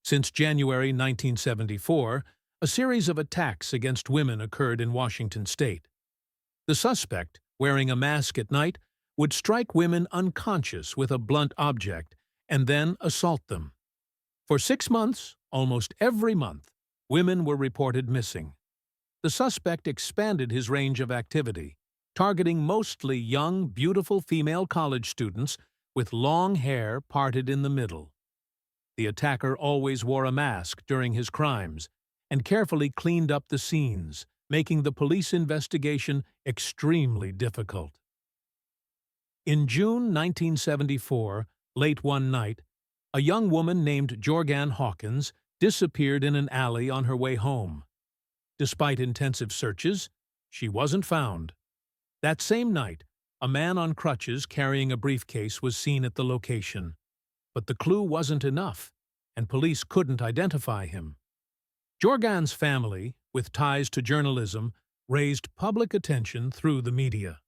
Since January 1974, a series of attacks against women occurred in Washington state. The suspect, wearing a mask at night, would strike women unconscious with a blunt object and then assault them. For 6 months, almost every month, women were reported missing. The suspect expanded his range of activity, targeting mostly young, beautiful female college students with long hair parted in the middle. The attacker always wore a mask during his crimes and carefully cleaned up the scenes, making the police investigation extremely difficult. In June 1974, late one night, a young woman named Jorgan Hawkins disappeared in an alley on her way home. Despite intensive searches, she wasn't found. That same night, a man on crutches carrying a briefcase was seen at the location. But the clue wasn't enough, and police couldn't identify him. Jorgan's family, with ties to journalism, raised public attention through the media.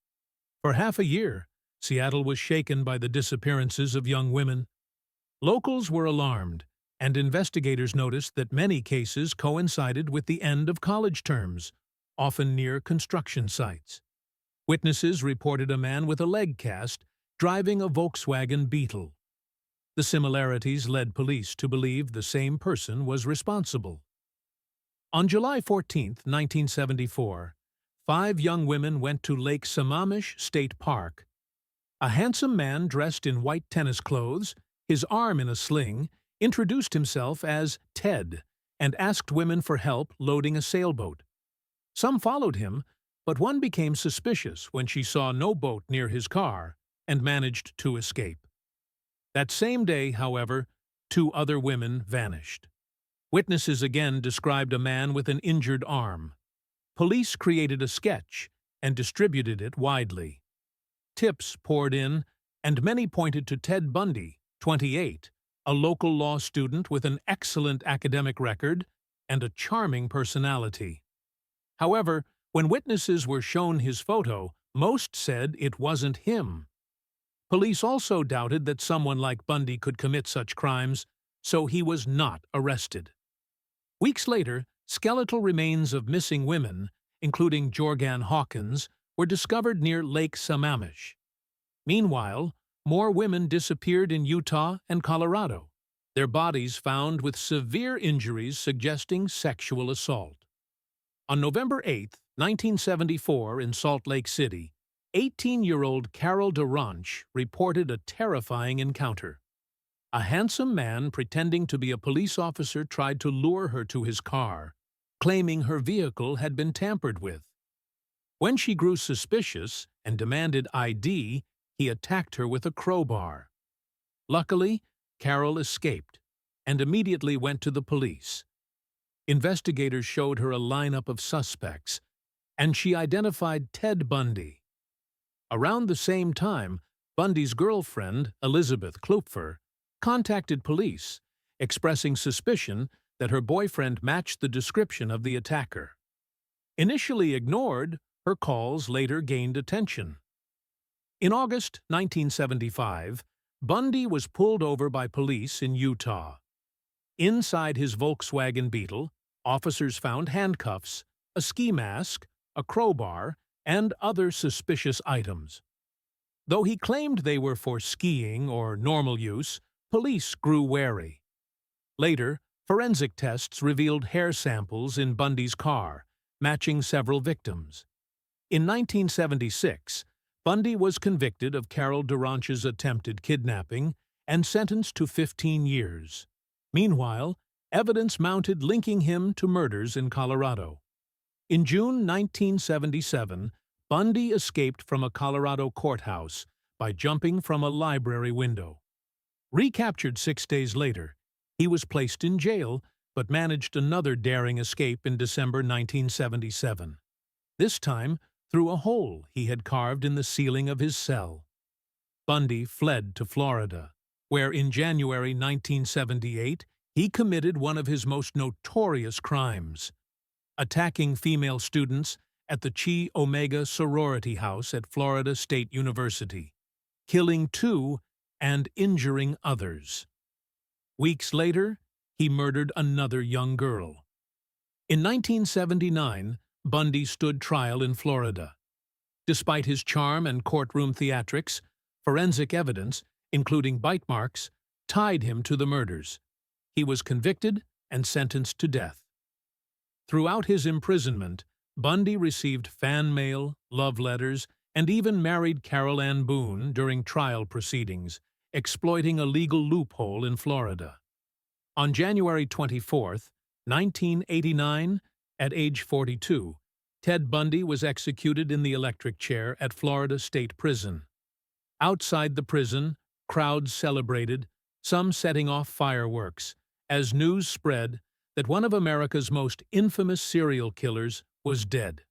For half a year, Seattle was shaken by the disappearances of young women. Locals were alarmed, and investigators noticed that many cases coincided with the end of college terms, often near construction sites. Witnesses reported a man with a leg cast driving a Volkswagen Beetle. The similarities led police to believe the same person was responsible. On July 14, 1974, 5 young women went to Lake Sammamish State Park. A handsome man dressed in white tennis clothes, his arm in a sling, introduced himself as Ted and asked women for help loading a sailboat. Some followed him, but one became suspicious when she saw no boat near his car and managed to escape. That same day, however, 2 other women vanished. Witnesses again described a man with an injured arm. Police created a sketch and distributed it widely. Tips poured in, and many pointed to Ted Bundy, 28, a local law student with an excellent academic record and a charming personality. However, when witnesses were shown his photo, most said it wasn't him. Police also doubted that someone like Bundy could commit such crimes, so he was not arrested. Weeks later, skeletal remains of missing women, including Jorgan Hawkins, were discovered near Lake Sammamish. Meanwhile, more women disappeared in Utah and Colorado, their bodies found with severe injuries suggesting sexual assault. On November 8, 1974, in Salt Lake City, 18-year-old Carol DeRanch reported a terrifying encounter. A handsome man pretending to be a police officer tried to lure her to his car, claiming her vehicle had been tampered with. When she grew suspicious and demanded ID, he attacked her with a crowbar. Luckily, Carol escaped and immediately went to the police. Investigators showed her a lineup of suspects, and she identified Ted Bundy. Around the same time, Bundy's girlfriend, Elizabeth Klupfer, contacted police, expressing suspicion that her boyfriend matched the description of the attacker. Initially ignored, her calls later gained attention. In August 1975, Bundy was pulled over by police in Utah. Inside his Volkswagen Beetle, officers found handcuffs, a ski mask, a crowbar, and other suspicious items. Though he claimed they were for skiing or normal use, police grew wary. Later, forensic tests revealed hair samples in Bundy's car, matching several victims. In 1976, Bundy was convicted of Carol DeRanch's attempted kidnapping and sentenced to 15 years. Meanwhile, evidence mounted linking him to murders in Colorado. In June 1977, Bundy escaped from a Colorado courthouse by jumping from a library window. Recaptured 6 days later, he was placed in jail but managed another daring escape in December 1977. This time, through a hole he had carved in the ceiling of his cell. Bundy fled to Florida, where in January 1978 he committed one of his most notorious crimes, attacking female students at the Chi Omega sorority house at Florida State University, killing 2 and injuring others. Weeks later, he murdered another young girl. In 1979, Bundy stood trial in Florida. Despite his charm and courtroom theatrics, forensic evidence, including bite marks, tied him to the murders. He was convicted and sentenced to death. Throughout his imprisonment, Bundy received fan mail, love letters, and even married Carol Ann Boone during trial proceedings, exploiting a legal loophole in Florida. On January 24, 1989, at age 42, Ted Bundy was executed in the electric chair at Florida State Prison. Outside the prison, crowds celebrated, some setting off fireworks, as news spread that one of America's most infamous serial killers was dead.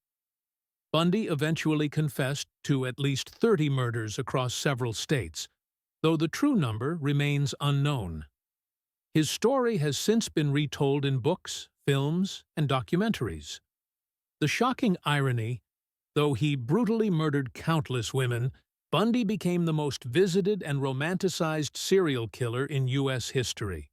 Bundy eventually confessed to at least 30 murders across several states, though the true number remains unknown. His story has since been retold in books, films, and documentaries. The shocking irony, though he brutally murdered countless women, Bundy became the most visited and romanticized serial killer in U.S. history.